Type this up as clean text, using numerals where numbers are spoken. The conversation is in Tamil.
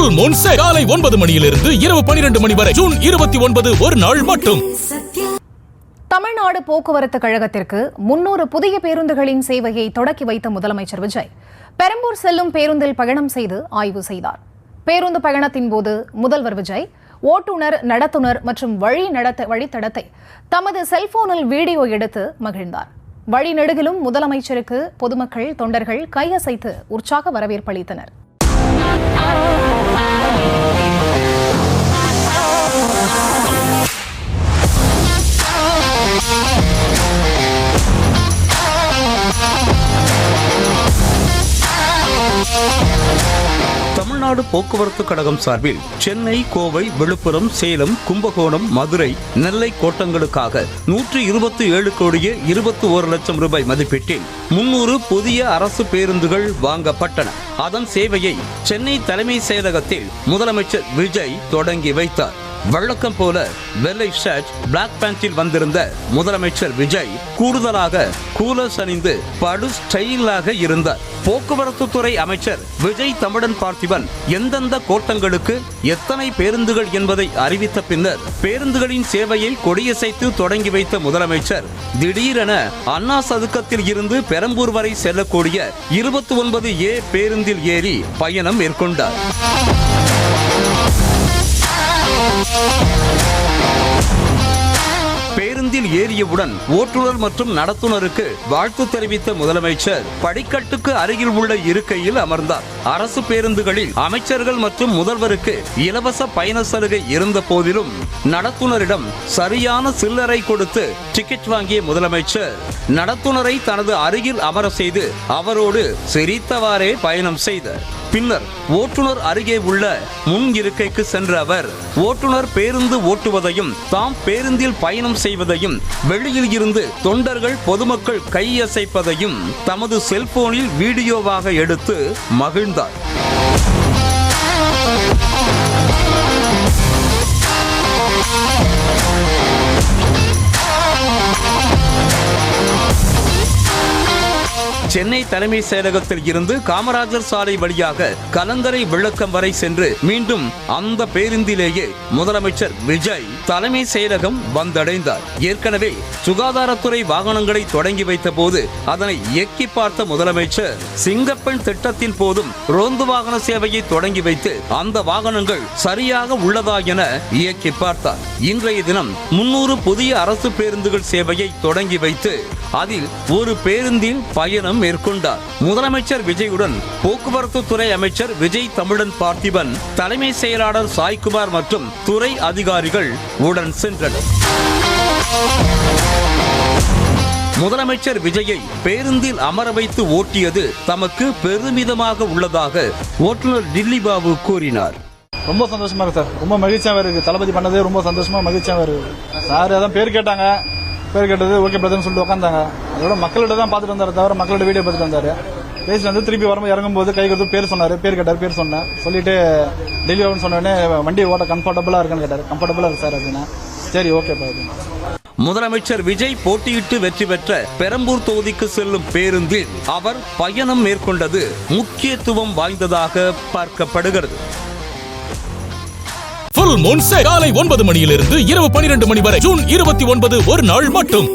Full Moon Sale காலை 9 மணியிலிருந்து இரவு 12 மணி வரை ஜூன் 29 ஒரு நாள் மட்டும். தமிழ்நாடு போக்குவரத்து கழகத்திற்கு 300 புதிய பேருந்துகளின் சேவையை தொடக்கி வைத்த முதலமைச்சர் விஜய் பெரம்பூர் செல்லும் பேருந்தில் பயணம் செய்து ஆய்வு செய்தார். பேருந்து பயணத்தின் போது முதல்வர் விஜய் ஓட்டுநர், நடத்துனர் மற்றும் வழித்தடத்தை தமது செல்போனில் வீடியோ எடுத்து மகிழ்ந்தார். வழிநெடுகிலும் முதலமைச்சருக்கு பொதுமக்கள், தொண்டர்கள் கையசைத்து உற்சாக வரவேற்பளித்தனர். தமிழ்நாடு போக்குவரத்து கழகம் சார்பில் சென்னை, கோவை, விழுப்புரம், சேலம், கும்பகோணம், மதுரை, நெல்லை கோட்டங்களுக்காக 127 கோடியே 21 லட்சம் ரூபாய் மதிப்பீட்டில் 300 புதிய அரசு பேருந்துகள் வாங்கப்பட்டன. அதன் சேவையை சென்னை தலைமை செயலகத்தில் முதலமைச்சர் விஜய் தொடங்கி வைத்தார். வழக்கம் போல வெள்ளை ஷர்ட், பிளாக் பேண்டில் வந்திருந்த முதலமைச்சர் விஜய் கூடுதலாக கூலர்ஸ் அணிந்து படு ஸ்டைலாக இருந்தார். போக்குவரத்து துறை அமைச்சர் விஜய் தமிழன் பார்த்திபன் எந்தெந்த கோட்டங்களுக்கு எத்தனை பேருந்துகள் என்பதை அறிவித்த பின்னர் பேருந்துகளின் சேவையை கொடியசைத்து தொடங்கி வைத்த முதலமைச்சர் திடீரென அண்ணா சதுக்கத்தில் இருந்து பெரம்பூர் வரை செல்லக்கூடிய 29A பேருந்தில் ஏறி பயணம் மேற்கொண்டார். பேருந்தில் ஏறியவுடன் ஓட்டுநர் மற்றும் நடத்துனருக்கு வாழ்த்து தெரிவித்த முதலமைச்சர் படிக்கட்டுக்கு அருகில் உள்ள இருக்கையில் அமர்ந்தார். அரசு பேருந்துகளில் அமைச்சர்கள் மற்றும் முதல்வருக்கு இலவச பயண சலுகை இருந்த போதிலும் நடத்துனரிடம் சரியான சில்லறை கொடுத்து டிக்கெட் வாங்கிய முதலமைச்சர் நடத்துனரை தனது அருகில் அமர செய்து அவரோடு சிரித்தவாறே பயணம் செய்தார். பின்னர் ஓட்டுநர் அருகே உள்ள முன் இருக்கைக்கு சென்ற அவர் ஓட்டுநர் பேருந்து ஓட்டுவதையும் தாம் பேருந்தில் பயணம் செய்வதையும் வெளியில் இருந்து தொண்டர்கள், பொதுமக்கள் கையசைப்பதையும் தமது செல்போனில் வீடியோவாக எடுத்து மகிழ்ந்தார். சென்னை தலைமை செயலகத்தில் இருந்து காமராஜர் சாலை வழியாக கலங்கரை விளக்கம் வரை சென்று மீண்டும் அந்த பேருந்திலேயே முதலமைச்சர் விஜய் தலைமை செயலகம் வந்தடைந்தார். ஏற்கனவே சுகாதாரத்துறை வாகனங்களை தொடங்கி வைத்த போது அதனை இயக்கி பார்த்த முதலமைச்சர் சிங்கப்பெண் திட்டத்தின் போதும் ரோந்து வாகன சேவையை தொடங்கி வைத்து அந்த வாகனங்கள் சரியாக உள்ளதா என இயக்கி பார்த்தார். இன்றைய தினம் 300 புதிய அரசு பேருந்துகள் சேவையை தொடங்கி வைத்து அதில் ஒரு பேருந்தில் பயணம் மேற்கொண்டார். முதலமைச்சர் விஜயுடன் போக்குவரத்து துறை அமைச்சர் விஜய் தமிழன் பார்த்திபன், தலைமை செயலாளர் சாய்குமார் மற்றும் துறை அதிகாரிகள் உடன் சென்றனர். முதலமைச்சர் விஜயை பேருந்தில் அமர வைத்து ஓட்டியது தமக்கு பெருமிதமாக உள்ளதாக ஓட்டுநர் டில்லி பாபு கூறினார். ரொம்ப சந்தோஷமா இருக்கு சார், ரொம்ப மகிழ்ச்சியாக இருக்கு. தளபதி பண்ணதே ரொம்ப சந்தோஷமா மகிழ்ச்சியாக இருக்கு சார். அதான் பேர் கேட்டாங்க, பேர் கேட்டது ஓகே பிரதர்னு சொல்லிட்டு உட்காந்தாங்க. அதோட மக்கள்கிட்ட தான் பார்த்துட்டு வந்தாரு, தவிர மக்களோட வீடியோ பார்த்துட்டு வந்தாரு. பேசி வந்து திருப்பி வரும்போது இறங்கும்போது கை கொடுத்து பேர் சொன்னாரு, பேர் கேட்டார், பேர் சொன்னேன். சொல்லிட்டு டெலிவரி சொன்னோடனே வண்டி ஓட்ட கம்ஃபர்டபுளா இருக்குன்னு கேட்டாரு. கம்ஃபர்டபுளா இருக்கு சார் அப்படின்னா சரி ஓகேப்பா. முதலமைச்சர் விஜய் போட்டியிட்டு வெற்றி பெற்ற பெரம்பூர் தொகுதிக்கு செல்லும் பேருந்தில் அவர் பயணம் மேற்கொண்டது முக்கியத்துவம் வாய்ந்ததாக பார்க்கப்படுகிறது. Full Moon Sale காலை 9 மணியிலிருந்து இரவு 12 மணி வரை ஜூன் 29 ஒரு நாள் மட்டும்.